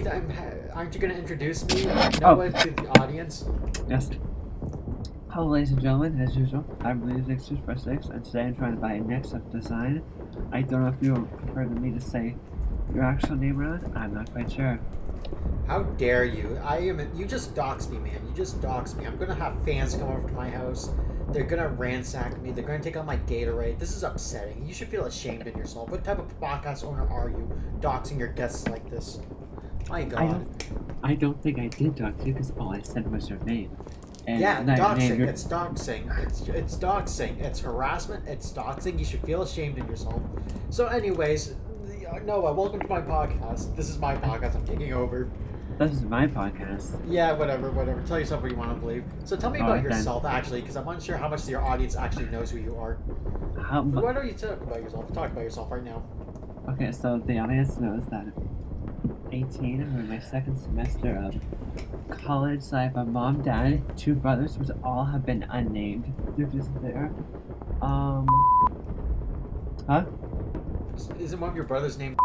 aren't you going to introduce me to the audience? Yes. Hello, ladies and gentlemen. As usual, I'm FREDDY'S, and today I'm trying to buy a Nexup design. I don't know if you prefer me to say your actual name around. I'm not quite sure. How dare you? You just doxed me, man. You just doxed me. I'm going to have fans come over to my house. They're going to ransack me. They're going to take out my Gatorade. This is upsetting. You should feel ashamed in yourself. What type of podcast owner are you, doxing your guests like this? My God. I don't think I did dox you because all I said was your name. And doxing. It's doxing. It's doxing. It's harassment. It's doxing. You should feel ashamed in yourself. So anyways, Noah, welcome to my podcast. This is my podcast. I'm taking over. This is my podcast. Yeah, whatever. Tell yourself what you want to believe. So tell me about yourself, actually, because I'm unsure how much your audience actually knows who you are. Why don't you talk about yourself? Talk about yourself right now. Okay, so the audience knows that 18, I'm in my second semester of college, so I have a mom, dad, 2 brothers, which all have been unnamed. They're just there. Huh? Isn't one of your brothers named?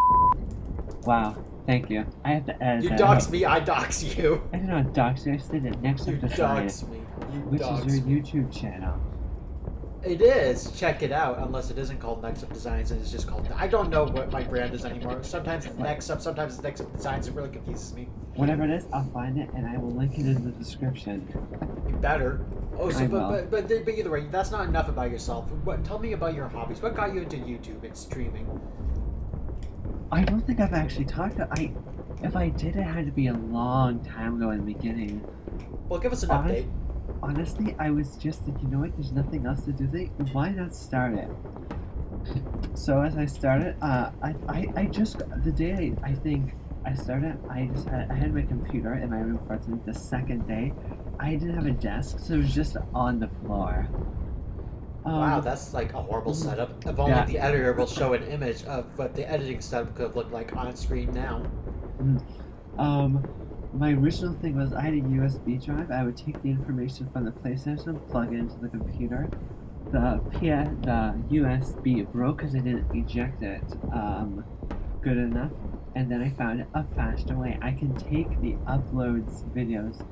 Wow, thank you. I have to edit. You dox me, I dox you. I did not dox you, I said it next You dox me. Which is your YouTube channel. It is. Check it out. Unless it isn't called Nexup Designs and it's just called... I don't know what my brand is anymore. Sometimes it's Nexup, sometimes it's Nexup Designs. It really confuses me. Whatever it is, I'll find it and I will link it in the description. You better. Oh, so but either way, that's not enough about yourself. Tell me about your hobbies. What got you into YouTube and streaming? I don't think I've actually talked to... If I did, it had to be a long time ago in the beginning. Well, give us an update. Honestly, I was just thinking, you know what, there's nothing else to do. Why not start it? So as I started, I just, the day I think I started, I had my computer in my room for the second day. I didn't have a desk, so it was just on the floor. Wow, that's like a horrible setup. If only the editor will show an image of what the editing setup could look like on screen now. My original thing was I had a USB drive. I would take the information from the PlayStation, plug it into the computer. The USB broke because I didn't eject it good enough. And then I found a faster way. I can take the uploads videos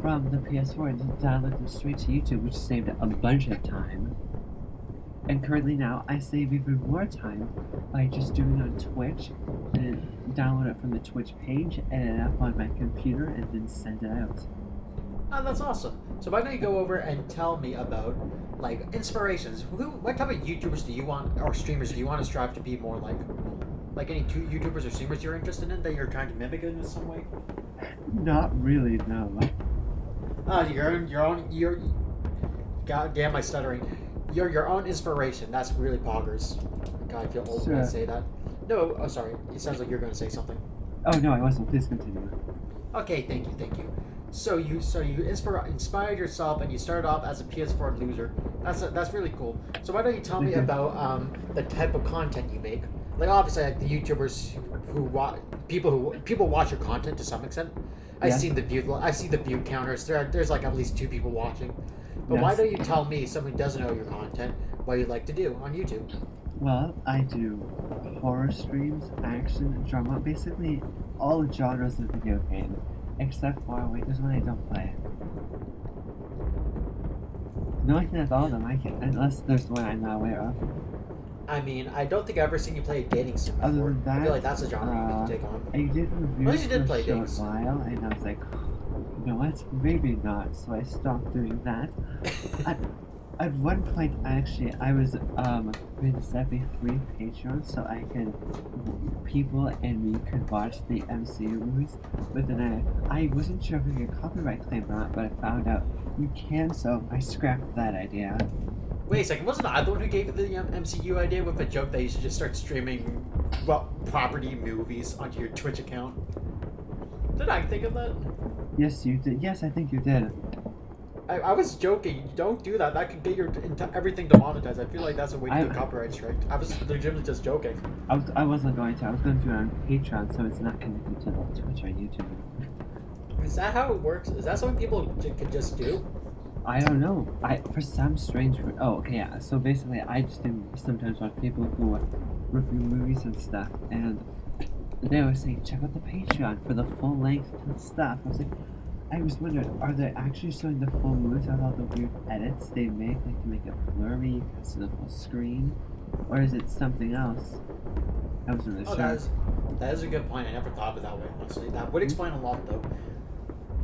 from the PS4 and download them straight to YouTube, which saved a bunch of time. And currently now, I save even more time by just doing it on Twitch and download it from the Twitch page, edit it up on my computer, and then send it out. Oh, that's awesome. So why don't you go over and tell me about, like, inspirations? What type of YouTubers do you want, or streamers do you want to strive to be more like? Like any YouTubers or streamers you're interested in that you're trying to mimic in some way? Not really, no. You're God damn my stuttering. You're your own inspiration. That's really poggers. God, I feel old when I say that. No, oh sorry. It sounds like you're going to say something. Oh no, I wasn't. Please continue. Okay, thank you. So you inspired yourself and you started off as a PS4 loser. That's really cool. So why don't you tell me about the type of content you make? Like obviously, like the YouTubers people watch your content to some extent. I see the view counters. There's like at least 2 people watching. But why don't you tell me, someone who doesn't know your content, what you like to do on YouTube? Well, I do horror streams, action, drama, basically all genres of video game, except for, there's one I don't play. No, I think that's all of them I can, unless there's one I'm not aware of. I mean, I don't think I've ever seen you play a dating sim before. Other than that, I feel like that's a genre you can take on. I did reviews did play for a short while, and I was like, you know what, maybe not, so I stopped doing that. At one point, actually, I was going to set up a free Patreon so people and me could watch the MCU movies, but then I wasn't sure if we could copyright claim or not, but I found out you can, so I scrapped that idea. Wait a second, wasn't I the one who gave you the MCU idea with a joke that you should just start streaming, property movies onto your Twitch account? Did I think of that? Yes, you did. Yes, I think you did. I was joking. Don't do that. That could get everything demonetized. I feel like that's a way to do a copyright strike. I was legitimately just joking. I wasn't going to. I was going to do it on Patreon, so it's not connected to the Twitch or YouTube. Is that how it works? Is that something people could just do? I don't know. For some strange... Oh, okay, yeah. So basically, I just sometimes watch people who review movies and stuff, and they were saying check out the Patreon for the full length stuff. I was wondering, are they actually showing the full movies with all the weird edits they make, like to make it blurry, to the full screen, or is it something else? I wasn't really sure. That is a good point. I never thought of it that way, honestly. That would explain a lot, though.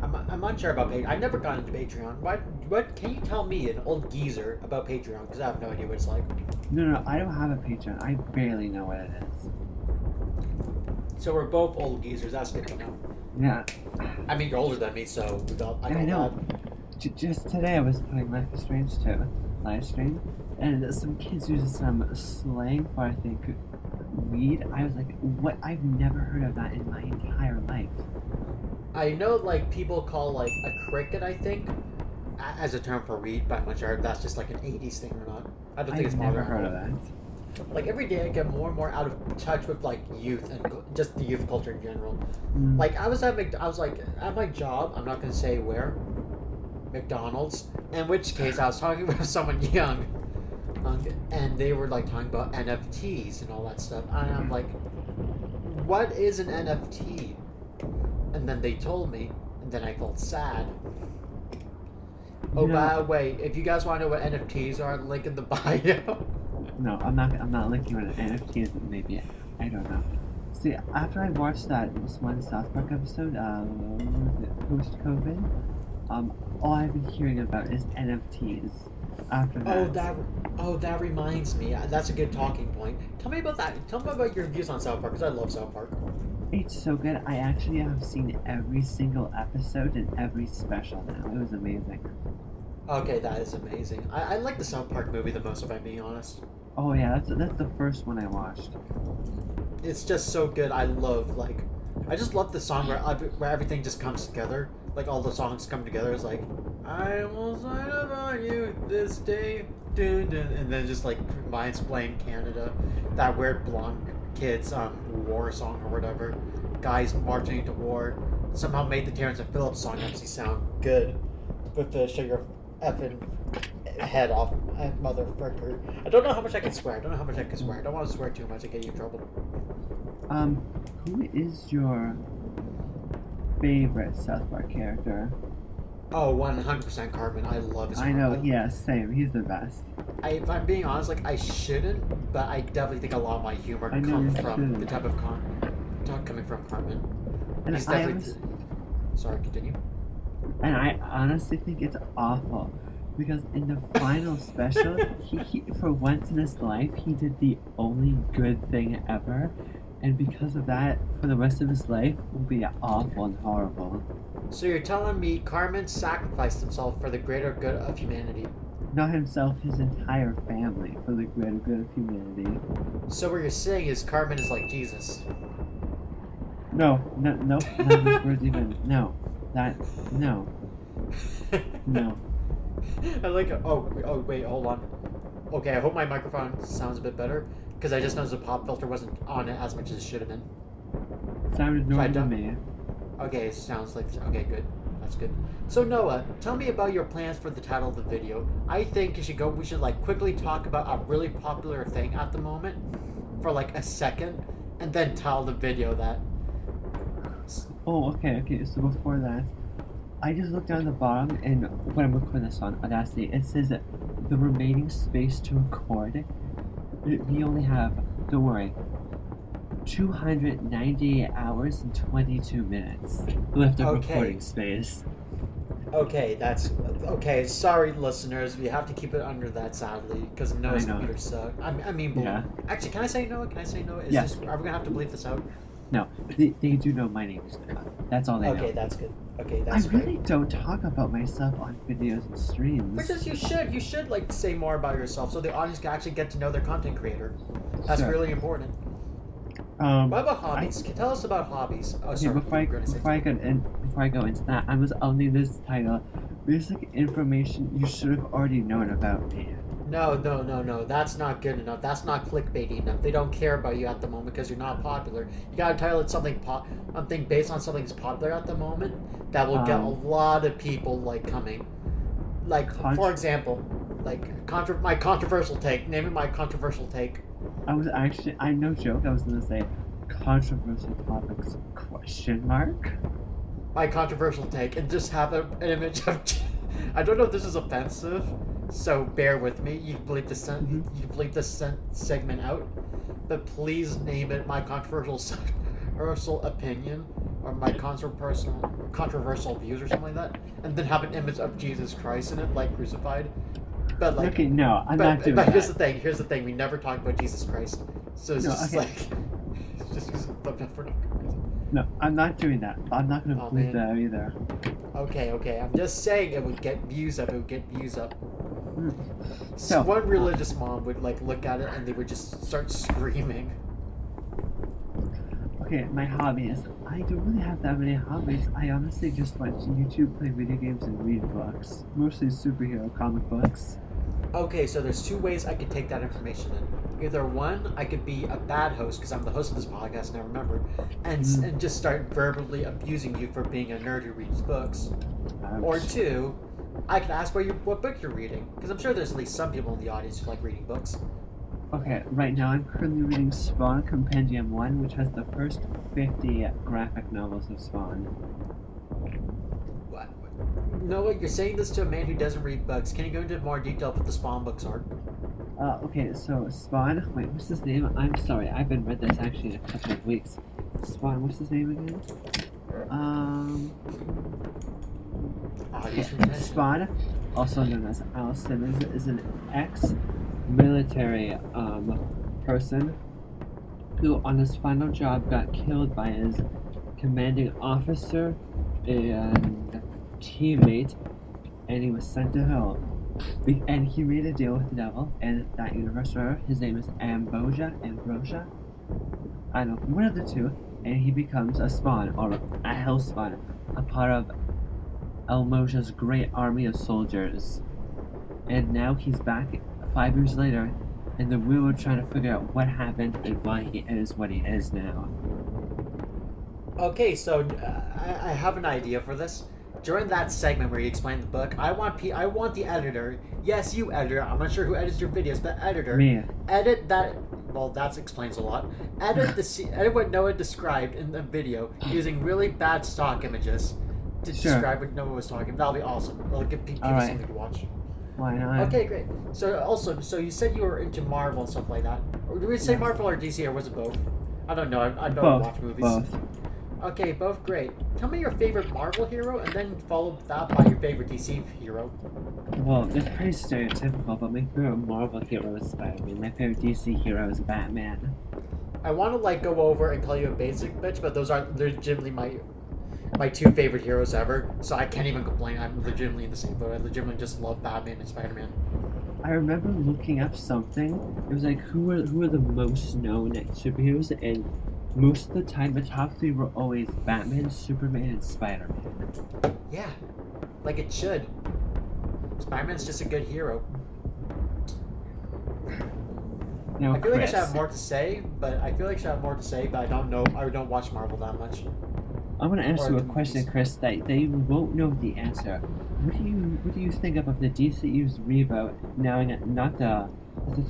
I'm unsure about Patreon. I've never gotten into Patreon. What can you tell me, an old geezer, about Patreon? Because I have no idea what it's like. No, I don't have a Patreon. I barely know what it is. So we're both old geezers. That's good to know. Yeah. I mean, you're older than me, so I know. Just today I was playing Life is Strange 2 live stream, and some kids used some slang for, I think, weed. I was like, what? I've never heard of that in my entire life. I know, like, people call, like, a cricket, I think, as a term for weed, but I'm not sure if that's just, like, an 80s thing or not. I don't think it's modern. I've never heard of that. Like, every day I get more and more out of touch with, like, youth and just the youth culture in general. Like, I was at my job, I'm not going to say where, McDonald's, in which case I was talking with someone young, and they were, like, talking about NFTs and all that stuff, and I'm like, what is an NFT? And then they told me, and then I felt sad. Oh, by the way, if you guys want to know what NFTs are, link in the bio. No, I'm not linking what an NFT is. Maybe I don't know. See, after I watched this one South Park episode, post-COVID, all I've been hearing about is NFTs. After that. That reminds me. That's a good talking point. Tell me about that. Tell me about your views on South Park, because I love South Park. It's so good. I actually have seen every single episode and every special now. It was amazing. Okay, that is amazing. I like the South Park movie the most, if I'm being honest. Oh yeah, that's the first one I watched. It's just so good. I just love the song where everything just comes together. Like, all the songs come together. It's like, I will sign up on you this day. Dun, dun, and then just, like, Mind's playing Canada. That weird blonde kid's war song or whatever. Guys marching into war. Somehow made the Terrence and Phillips song actually sound good. With the sugar effing head off and motherfucker. I don't know how much I can swear. I don't want to swear too much and get you in trouble. Who is your favorite South Park character? Oh, 100% Cartman. I love his I know, yeah, same. He's the best. If I'm being honest, like, I shouldn't, but I definitely think a lot of my humor comes from the type of coming from Cartman. And he's definitely... Sorry, continue. And I honestly think it's awful. Because in the final special, he for once in his life, he did the only good thing ever. And because of that, for the rest of his life, will be awful and horrible. So you're telling me Cartman sacrificed himself for the greater good of humanity? Not himself, his entire family, for the greater good of humanity. So what you're saying is Cartman is like Jesus? No, none of those words even, no. No. I like it. Oh, wait, hold on. Okay, I hope my microphone sounds a bit better, because I just noticed the pop filter wasn't on it as much as it should have been. Sounded normal to me. Okay, it sounds like... Okay, good. That's good. So, Noah, tell me about your plans for the title of the video. I think we should, like, quickly talk about a really popular thing at the moment for, like, a second, and then tell the video that... Oh, okay, so before that, I just looked down the bottom, and when I'm recording this on Audacity, it says that the remaining space to record, we only have, don't worry, 298 hours and 22 minutes left of recording space. Okay, okay, sorry listeners, we have to keep it under that, sadly, because Noah's computer sucks. I mean, yeah. Actually, can I say Noah? Yes. Are we going to have to bleep this out? No, they do know my name is Noah. That's all they know. Okay, that's good. Okay, that's I really don't talk about myself on videos and streams. Because you should like say more about yourself so the audience can actually get to know their content creator. That's really important. What about hobbies? Tell us about hobbies. Oh, sorry. Before I go into that, I was only this title. Basic information you should have already known about me. No. That's not good enough. That's not clickbaity enough. They don't care about you at the moment because you're not popular. You gotta title it something based on something that's popular at the moment that will get a lot of people like coming. Like, for example, like my controversial take. Name it my controversial take. I'm no joke. I was gonna say controversial topics? Question mark. My controversial take, and just have an image of. I don't know if this is offensive, so bear with me. You can bleep this you can bleep this segment out, but please name it my controversial opinion or my controversial views or something like that, and then have an image of Jesus Christ in it, like crucified. But like, Okay, no, I'm not doing but that. here's the thing. We never talk about Jesus Christ, so it's just okay. like it's just for no reason. No, I'm not doing that. I'm not gonna bleep that either. Okay. I'm just saying it would get views up. So one religious mom would like look at it and they would just start screaming. Okay, my hobbies. I don't really have that many hobbies. I honestly just watch YouTube, play video games, and read books. Mostly superhero comic books. Okay, so there's two ways I could take that information in. Either one, I could be a bad host because I'm the host of this podcast now, remember, and just start verbally abusing you for being a nerd who reads books. Ouch. Or two, I could ask what book you're reading, because I'm sure there's at least some people in the audience who like reading books. Okay, right now I'm currently reading Spawn Compendium 1, which has the first 50 graphic novels of Spawn. What? Noah, you're saying this to a man who doesn't read books. Can you go into more detail of what the Spawn books are? Okay, so Spawn, wait, what's his name? I'm sorry, I haven't read this actually in a couple of weeks. Spawn, what's his name again? Spawn, also known as Al Simmons, is an ex-military person who on his final job got killed by his commanding officer and teammate, and he was sent to hell. And he made a deal with the devil, and that universe writer, his name is Ambrosia, I don't know, one of the two, and he becomes a spawn, or a hell spawn, a part of Elmosia's great army of soldiers. And now he's back 5 years later, and the real are trying to figure out what happened and why he is what he is now. Okay, so I have an idea for this. During that segment where you explain the book, I want the editor. Yes, you editor. I'm not sure who edits your videos, but editor. Me. Edit that. Well, that explains a lot. Edit what Noah described in the video using really bad stock images to describe what Noah was talking. That'll be awesome. It'll give people something to watch. Why not? Okay, great. So you said you were into Marvel and stuff like that. Or did we say Marvel or DC, or was it both? I don't know. I don't watch movies. Both. Okay, both great. Tell me your favorite Marvel hero, and then follow that by your favorite DC hero. Well, it's pretty stereotypical, but my favorite Marvel hero is Spider-Man. My favorite DC hero is Batman. I want to go over and call you a basic bitch, but those are legitimately my two favorite heroes ever. So I can't even complain. I'm legitimately in the same boat. I legitimately just love Batman and Spider-Man. I remember looking up something. It was like who are the most known superheroes, and most of the time, the top three were always Batman, Superman, and Spider-Man. Yeah, like it should. Spider-Man's just a good hero. Now, I feel like I should have more to say, but I don't know. I don't watch Marvel that much. I want to ask you a question, Chris, that you won't know the answer. What do you think about the DCU's reboot now? Not the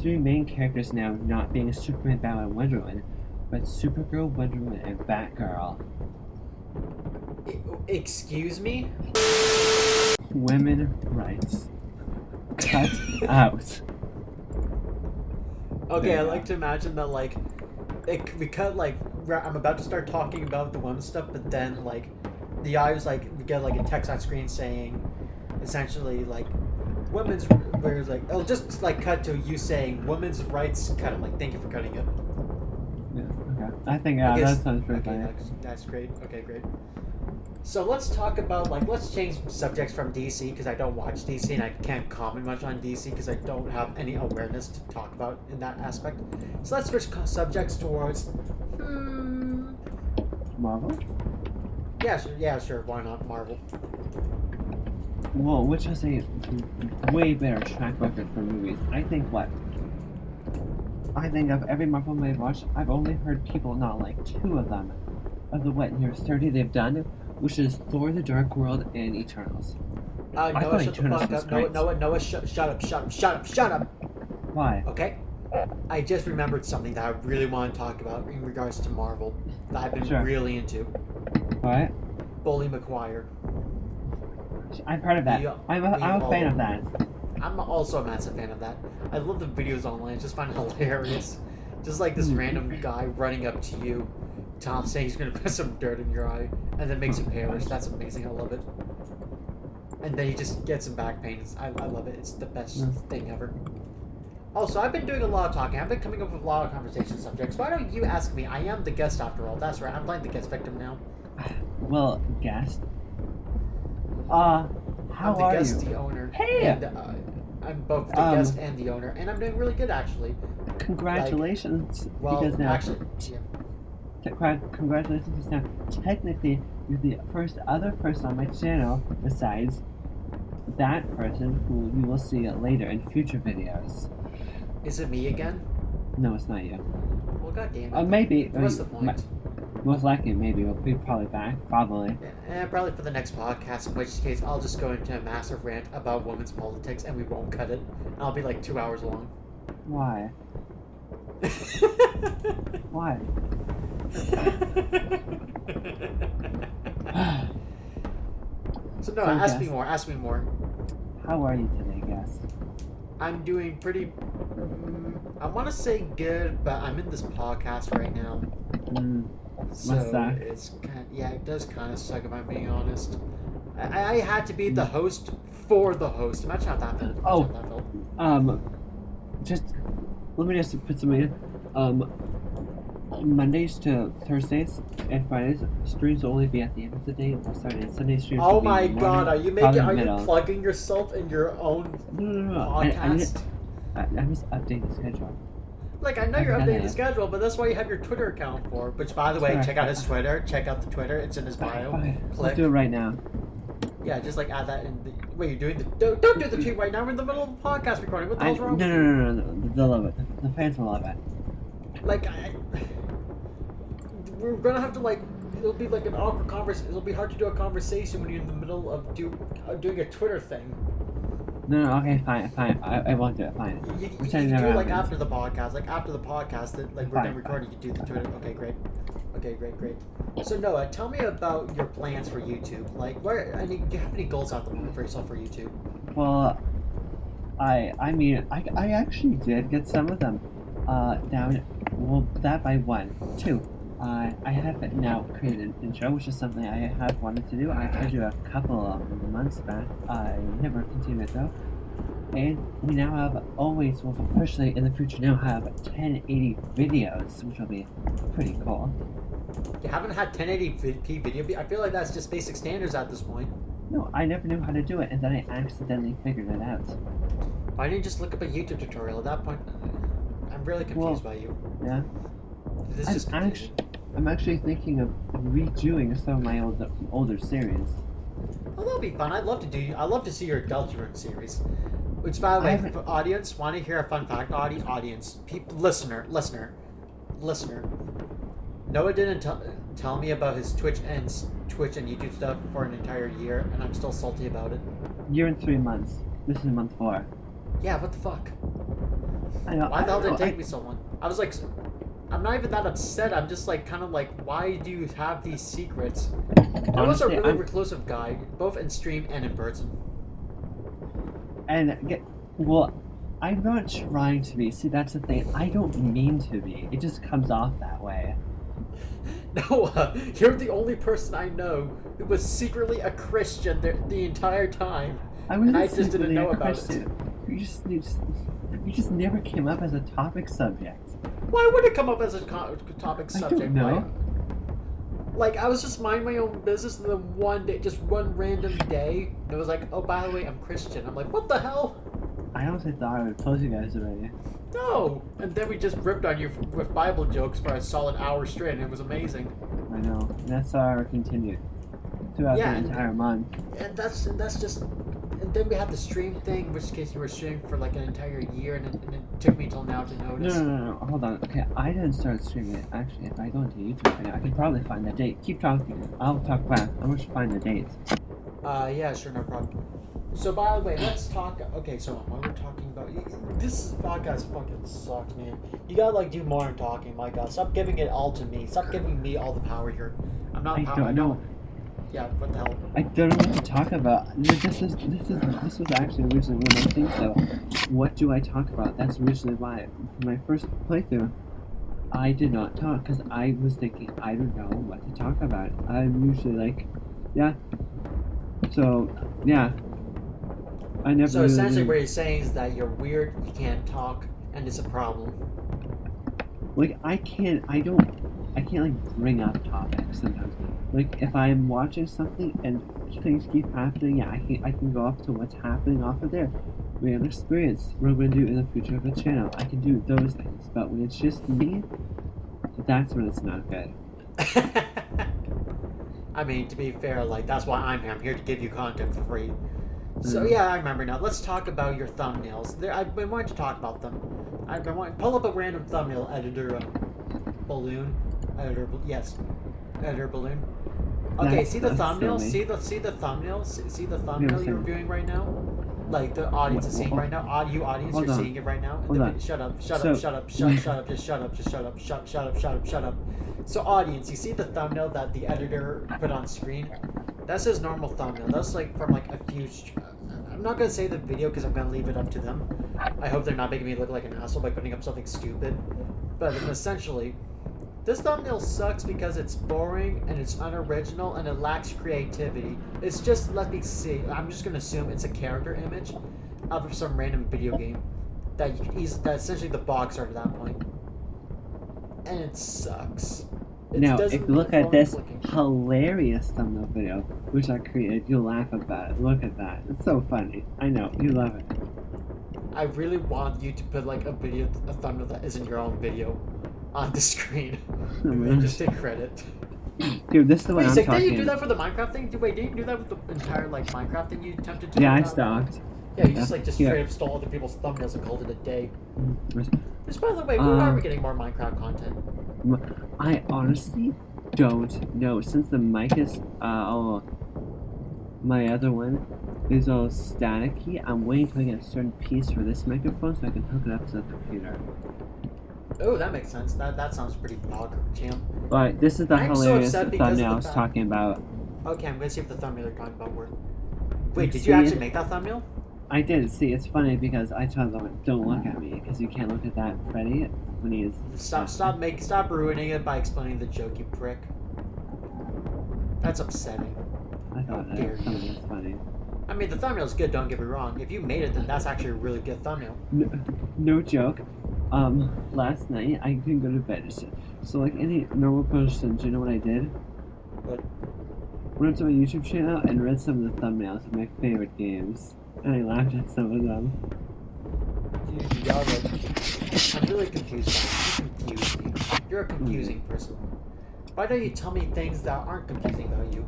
three main characters now not being Superman, Batman, and Wonder Woman, but Supergirl, Wonder Woman, and Batgirl. Excuse me? Women rights. Cut out. Okay, I like to imagine that we cut I'm about to start talking about the women's stuff, but then the eyes we get a text on screen saying essentially women's, where it's it'll just cut to you saying women's rights, cut it, thank you for cutting it. Yeah, okay. I think that sounds pretty funny. That's great. Okay, great. So let's talk about let's change subjects from DC, because I don't watch DC and I can't comment much on DC because I don't have any awareness to talk about in that aspect. So let's switch subjects towards Marvel? Yeah, sure. Why not Marvel? Well, which has a way better track record for movies. I think of every Marvel movie I've watched, I've only heard people not like two of them. Of the near 30 they've done, which is Thor: The Dark World and Eternals. Noah, shut the fuck up. Noah, shut up. Why? Okay? I just remembered something that I really want to talk about in regards to Marvel that I've been really into. What? Bully McGuire. I've heard of that. I'm a fan of that. I'm also a massive fan of that. I love the videos online. I just find it hilarious. Just like this random guy running up to you, saying he's going to put some dirt in your eye, and then makes it perish. That's amazing. I love it. And then he just gets some back pain. I love it. It's the best thing ever. Also, I've been doing a lot of talking. I've been coming up with a lot of conversation subjects. Why don't you ask me? I am the guest after all. That's right. I'm playing the guest victim now. Well, guest. How I'm the are guest, you? the owner. Hey! And, I'm both the guest and the owner, and I'm doing really good, actually. Congratulations. Well, because now, actually, yeah. Congratulations, because now, technically, you're the first other person on my channel besides that person who you will see later in future videos. Is it me again? No, it's not you. Well, goddamn. Maybe. What's the point? Most likely, maybe. We'll be probably back. Probably. Probably for the next podcast, in which case I'll just go into a massive rant about women's politics and we won't cut it. And I'll be like 2 hours long. Why? Why? So no, ask me more. Ask me more. How are you today, guest? I'm doing pretty. I want to say good, but I'm in this podcast right now. So it's kind of, it does kind of suck if I'm being honest. I had to be the host for the host. Imagine how that felt. Just let me just put some in. Mondays to Thursdays and Fridays streams will only be at the end of the day. Or Saturday and Sunday streams. Oh will be my in the god! morning, Are you plugging yourself in your own podcast? I'm just updating the schedule. Like, I know you're updating the schedule, but that's why you have your Twitter account for. Which, by the way, check out his Twitter. Check out the Twitter. It's in his bio. Click. Let's do it right now. Yeah, just like add that in the. Wait, you're doing the. Don't do the tweet right now. We're in the middle of the podcast recording. What the hell's wrong? No. They'll love it. The fans will love it. Like, we're gonna have to it'll be like an awkward conversation. It'll be hard to do a conversation when you're in the middle of doing a Twitter thing. No, okay, fine. I won't do it, fine. You can do it after the podcast. After the podcast, we're done recording, you do the Twitter. Okay, great. So Noah, tell me about your plans for YouTube. Do you have any goals at the moment for yourself for YouTube? Well, I actually did get some of them down. Well, that by 1, 2. I have now created an intro, which is something I have wanted to do. I tried to do a couple of months back. I never continued it though. And we now have officially in the future now have 1080 videos, which will be pretty cool. You haven't had 1080p video? I feel like that's just basic standards at this point. No, I never knew how to do it, and then I accidentally figured it out. Why didn't you just look up a YouTube tutorial at that point? I'm really confused by you. Yeah. This is confusing. I'm actually thinking of redoing some of my older series. Oh, that'll be fun. I'd love to see your Deltarune series. Which, by the way, for audience, want to hear a fun fact? Audience, listener. Noah didn't tell me about his Twitch and YouTube stuff for an entire year, and I'm still salty about it. Year and 3 months. This is month 4. Yeah, what the fuck? I know. Why the hell did it take me so long? I was like, I'm not even that upset. I'm just why do you have these secrets? Noah's a really reclusive guy, both in stream and in person. And I'm not trying to be. See, that's the thing. I don't mean to be. It just comes off that way. Noah, you're the only person I know who was secretly a Christian the entire time. I just didn't know about it. You just never came up as a topic subject. Why would it come up as a topic subject? I don't know. I was just minding my own business, and then one day, just one random day, it was like, oh, by the way, I'm Christian. I'm like, what the hell? I honestly thought I would have told you guys already. No! And then we just ripped on you with Bible jokes for a solid hour straight, and it was amazing. I know. And that's how I continued throughout the entire month. And that's just... And then we had the stream thing, in which case you were streaming for an entire year, and it took me till now to notice. No. Hold on. Okay, I didn't start streaming it. Actually, if I go into YouTube right now, I can probably find the date. Keep talking. I'll talk back. I'm going to find the dates. Yeah, sure, no problem. So, by the way, let's talk... Okay, so while we're talking about This podcast fucking sucks, man. You gotta like do more talking. My God, stop giving it all to me. Stop giving me all the power here. I'm not. I don't know. Yeah, what the hell? I don't know what to talk about. This was actually originally one of my things though. What do I talk about? That's originally why for my first playthrough I did not talk because I was thinking I don't know what to talk about. I'm usually like, yeah. So yeah. I never. So essentially, what you're saying is that you're weird, you can't talk, and it's a problem. Like I can't like bring up topics sometimes. Like if I'm watching something and things keep happening, yeah, I can go off to what's happening off of there. We have experience we're going to do in the future of the channel. I can do those things, but when it's just me, that's when it's not good. I mean, to be fair, like that's why I'm here. I'm here to give you content for free. So yeah, I remember now. Let's talk about your thumbnails. I've been wanting to talk about them. I've been wanting pull up a random thumbnail editor, balloon, editor. Yes, editor balloon. Okay, That's- see the that's thumbnail. silly. See the thumbnail. See the thumbnail you're viewing right now. Like the audience is seeing right now. You audience, Hold you're on. seeing it right now. Hold on. Shut up. So- Shut up. Just shut up. Shut up. So audience, you see the thumbnail that the editor put on screen? That's his normal thumbnail. That's like from like a few. I'm not gonna say the video because I'm gonna leave it up to them. I hope they're not making me look like an asshole by putting up something stupid. But essentially, this thumbnail sucks because it's boring and it's unoriginal and it lacks creativity. It's just, let me see. I'm just gonna assume it's a character image of some random video game that you can easily, that essentially the box art at that point. And it sucks. It Now, doesn't if you look at look this looking. hilarious thumbnail video, which I created, you'll laugh about it. Look at that. It's so funny. I know. You love it. I really want you to put like a thumbnail that isn't your own video on the screen. And just take credit. Dude, this is the one Wait, I'm so talking. did you do that for the Minecraft thing? Wait, did you do that with the entire like Minecraft thing you attempted to do? Yeah, I that? stopped. Yeah, you just Yeah. straight up stole other people's thumbnails and called it a day. Just by the way, where are we getting more Minecraft content? I honestly don't know. Since the mic is my other one is all staticky, I'm waiting till I get a certain piece for this microphone so I can hook it up to the computer. Oh, that makes sense. That sounds pretty bog, champ. But this is the I'm so hilarious upset because of thumbnail I the was fact- talking about. Okay, I'm gonna see if the thumbnail you're talking about worked. Wait, did See you actually it? make that thumbnail? I did. See, it's funny because I told them, don't look at me because you can't look at that Freddy when he's... Stop ruining it by explaining the joke, you prick. That's upsetting. I thought How dare that you. was funny. I mean, the thumbnail's good, don't get me wrong. If you made it, then that's actually a really good thumbnail. No joke. Last night I couldn't go to bed. So like any normal person, do you know what I did? But Went to my YouTube channel and read some of the thumbnails of my favorite games. And I laughed at some of them. you are like, I'm really confused by you. You confuse me. You're a confusing person. Why don't you tell me things that aren't confusing about you?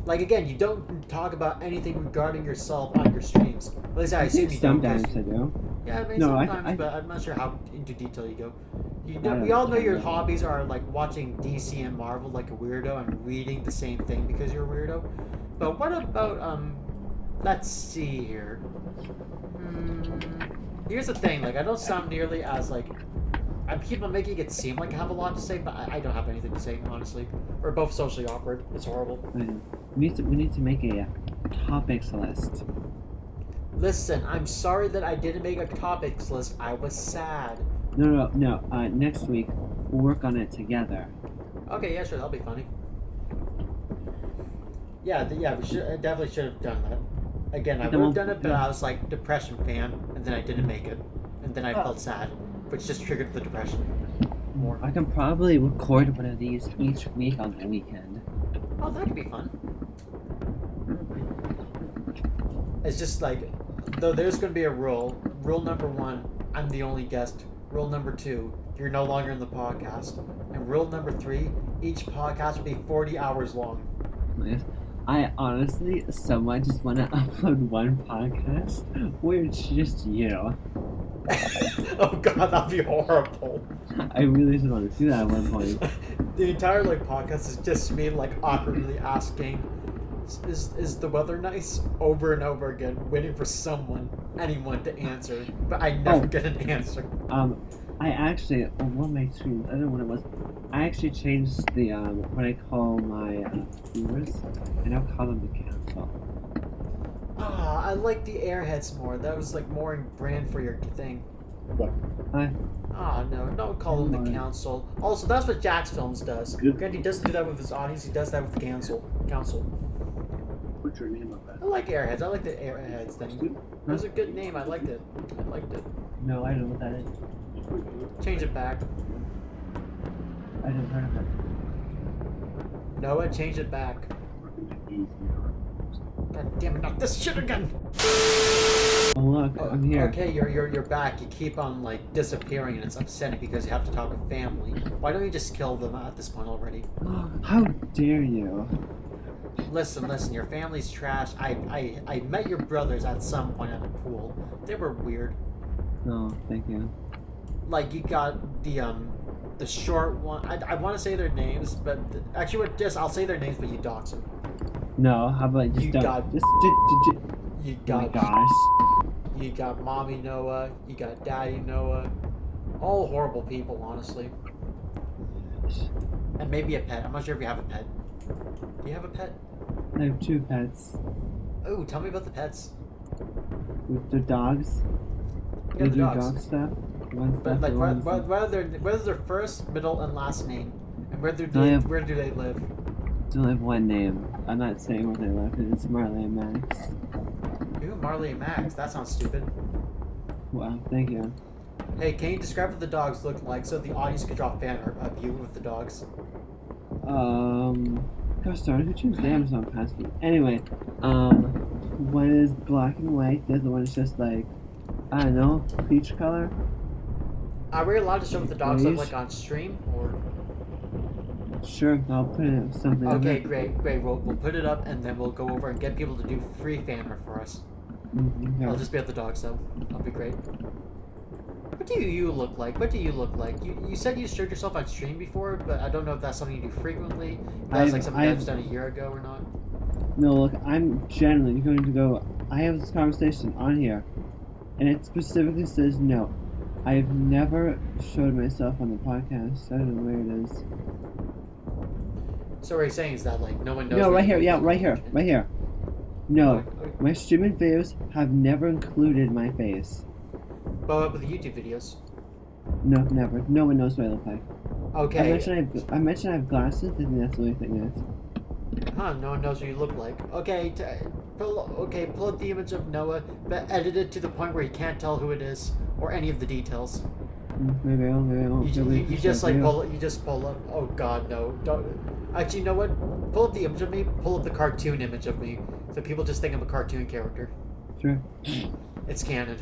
Like again, you don't talk about anything regarding yourself on your streams. At least I assume you don't. 'Cause- Sometimes I do. Yeah, I mean, No, sometimes, but I'm not sure how into detail you go. I We don't all know your know. hobbies are like watching DC and Marvel like a weirdo and reading the same thing because you're a weirdo. But what about let's see here. Here's the thing, like I don't sound nearly as like I keep on making it seem like I have a lot to say, but I don't have anything to say, honestly. We're both socially awkward. It's horrible. We need to make a topics list. Listen, I'm sorry that I didn't make a topics list. I was sad. No. Next week we'll work on it together. Okay, yeah, sure, that'll be funny. Yeah, we should. I definitely should have done that. Again, I would have done it, but I was like depression fan, and then I didn't make it, and then I felt sad, which just triggered the depression more. I can probably record one of these each week on the weekend. Oh, that could be fun. It's just like, though there's going to be a rule. Rule number 1, I'm the only guest. Rule number 2, you're no longer in the podcast. And rule number 3, each podcast will be 40 hours long. I honestly somewhat just want to upload one podcast where it's just you. Oh god, that'd be horrible. I really just want to do that at one point. The entire like podcast is just me like awkwardly asking Is the weather nice? Over and over again, waiting for anyone to answer, but I never get an answer. I actually, on one of my streams, I don't know what it was, I actually changed the, when I call my viewers, I now call them the council. Ah, I like the Airheads more. That was like more in brand for your thing. Hi. Ah, no, don't call them the council. Also, that's what Jack's Films does. Granted, he doesn't do that with his audience, he does that with council. What's your name of that? I like Airheads. I like the Airheads thing. That was a good name. I liked it. No, I don't know what that is. Change it back. I never heard of it. Noah, change it back. God damn it, not this shit again! Oh look, I'm here. Okay, you're back. You keep on like disappearing and it's upsetting because you have to talk with family. Why don't you just kill them at this point already? How dare you? Listen, your family's trash. I met your brothers at some point at the pool. They were weird. No, thank you. Like you got the short one. I want to say their names, but actually, I'll say their names, but you dox them. No, how about just You don't? got- Just, You oh my got gosh. You got Mommy Noah. You got Daddy Noah. All horrible people, honestly. And maybe a pet. I'm not sure if you have a pet. Do you have a pet? I have 2 pets. Oh, tell me about the pets. They're dogs. Yeah, They the do dogs. dog stuff. One But stuff. like, one whether their first, middle, and last name, and where do they live? They only have one name. I'm not saying where they live. It's Marley and Max. Ooh, Marley and Max. That sounds stupid. Wow, thank you. Hey, can you describe what the dogs look like so the audience could draw fan art of you with the dogs? Gosh darn, who chose the Amazon password? Anyway, one is black and white. The other one is just like, I don't know, peach color. Are we allowed to show what the dogs look Beige? like on stream, or? Sure, I'll put it something. Okay, great. We'll put it up and then we'll go over and get people to do free fan art for us. Mm-hmm. I'll just be at the dogs though. That'll be great. What do you look like? What do you look like? You said you showed yourself on stream before, but I don't know if that's something you do frequently. If that's like something that was done a year ago or not. No, look, I'm generally going to go. I have this conversation on here, and it specifically says no. I have never showed myself on the podcast. I don't know where it is. So what you're saying is that like no one knows. No, what right you here. look Yeah, like. right here. Right here. No, Okay. my streaming videos have never included my face. But what with the YouTube videos? No, never. No one knows what I look like. Okay. I mentioned I have glasses. I think that's the only thing that's. Huh? No one knows what you look like. Okay. Pull up the image of Noah, but edit it to the point where you can't tell who it is or any of the details. Maybe I won't. You just like pull. You just pull up. Oh God, no! Don't. Actually, you know what? Pull up the image of me. Pull up the cartoon image of me, so people just think I'm a cartoon character. Sure. It's canon.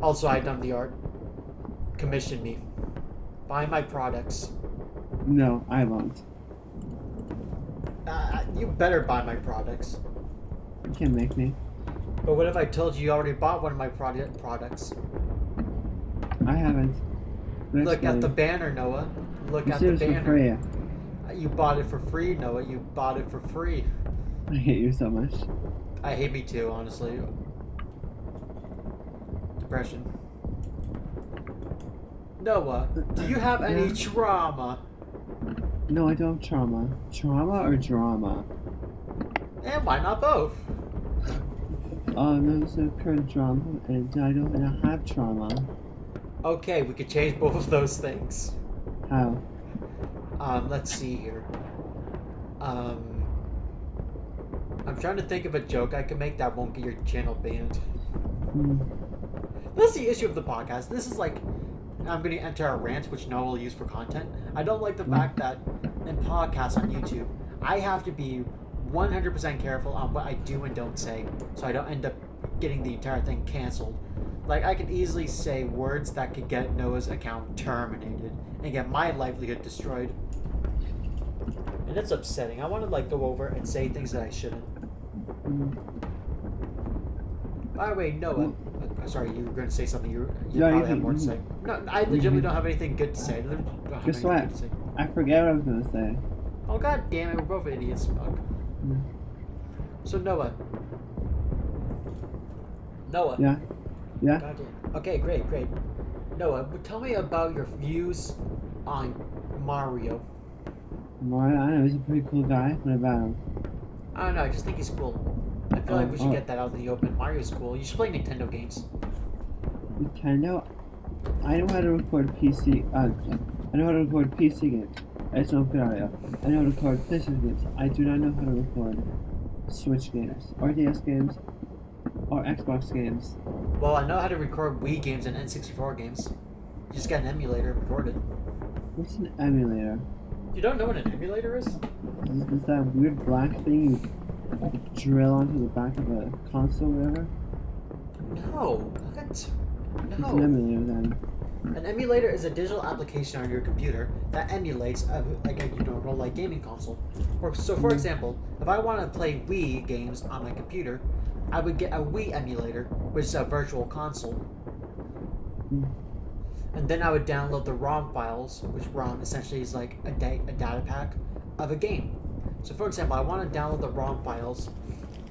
Also, I done the art. Commission me. Buy my products. No, I won't. You better buy my products. You can't make me. But what if I told you already bought one of my products? I haven't. Look at the banner, Noah. Look at the It was for banner. free. You bought it for free, Noah. You bought it for free. I hate you so much. I hate me too, honestly. Depression. Noah, do you have any Yeah. trauma? No, I don't have trauma. Trauma or drama? And why not both? No, there's no current drama, and I don't have trauma. Okay, we could change both of those things. How? Let's see here. I'm trying to think of a joke I can make that won't get your channel banned. That's the issue of the podcast. This is like, I'm going to enter a rant, which Noah will use for content. I don't like the fact that in podcasts on YouTube, I have to be 100% careful on what I do and don't say, so I don't end up getting the entire thing canceled. Like, I could easily say words that could get Noah's account terminated and get my livelihood destroyed. And it's upsetting. I want to, like, go over and say things that I shouldn't. By the way, Noah, sorry, you were going to say something. You probably have more to say. No, I legitimately don't have anything good to say. I literally don't have Guess anything what? good to say. I forget what I was gonna say. Oh, god damn it, we're both idiots. Fuck. So Noah. Yeah. Yeah. Goddamn. Okay, great. Noah, tell me about your views on Mario. Mario, I don't know, he's a pretty cool guy. What about him? I don't know. I just think he's cool. I feel like we should get that out in the open. Mario's cool. You should play Nintendo games. Nintendo? I know how to record PC. I know how to record PC games. I just don't have good audio. I know how to record PlayStation games. I do not know how to record Switch games, or DS games, or Xbox games. Well, I know how to record Wii games and N64 games. You just get an emulator and record it. What's an emulator? You don't know what an emulator is? Is that weird black thing you drill onto the back of a console or whatever? No. What? It's No. an emulator then. An emulator is a digital application on your computer that emulates a normal like gaming console. For example, if I want to play Wii games on my computer, I would get a Wii emulator, which is a virtual console. And then I would download the ROM files, which ROM essentially is like a data pack of a game. So for example, I want to download the ROM files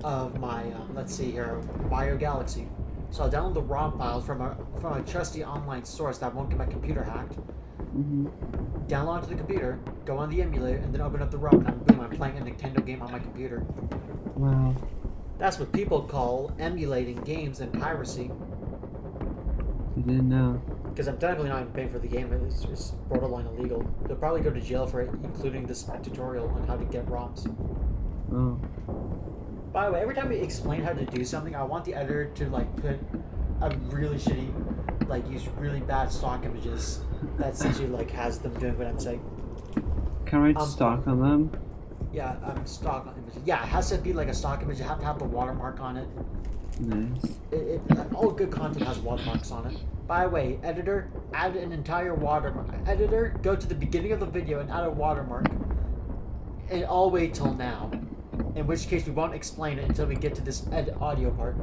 of my, let's see here, Mario Galaxy. So I'll download the ROM files from a trusty online source that won't get my computer hacked. Download onto the computer, go on the emulator, and then open up the ROM, and boom, I'm playing a Nintendo game on my computer. Wow. That's what people call emulating games and piracy. I didn't know. Because I'm technically not even paying for the game, it's borderline illegal. They'll probably go to jail for it, including this tutorial on how to get ROMs. Oh. By the way, every time we explain how to do something, I want the editor to like put a really shitty, like use really bad stock images that essentially like has them doing what I'm saying. Can I write stock on them? Yeah, stock images. Yeah, it has to be like a stock image. You have to have the watermark on it. Nice. All good content has watermarks on it. By the way, editor, add an entire watermark. Editor, go to the beginning of the video and add a watermark. And I'll wait till now. In which case, we won't explain it until we get to this audio part.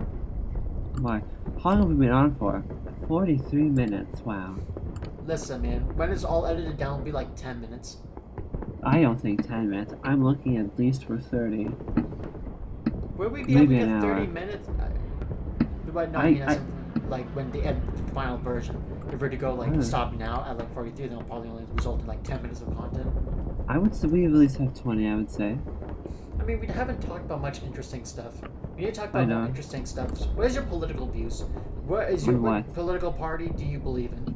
Why? How long have we been on for? 43 minutes. Wow. Listen, man. When it's all edited down, it'll be like 10 minutes. I don't think 10 minutes. I'm looking at least for 30. Will we be Maybe able to an get hour. 30 minutes? But no, I mean, like when they edit the final version. If we're to go like stop now at like 43, then it'll probably only result in like 10 minutes of content. I would say we at least have 20, I would say. I mean, we haven't talked about much interesting stuff. We need to talk about more interesting stuff. What is your political views? What is your On what? political party do you believe in?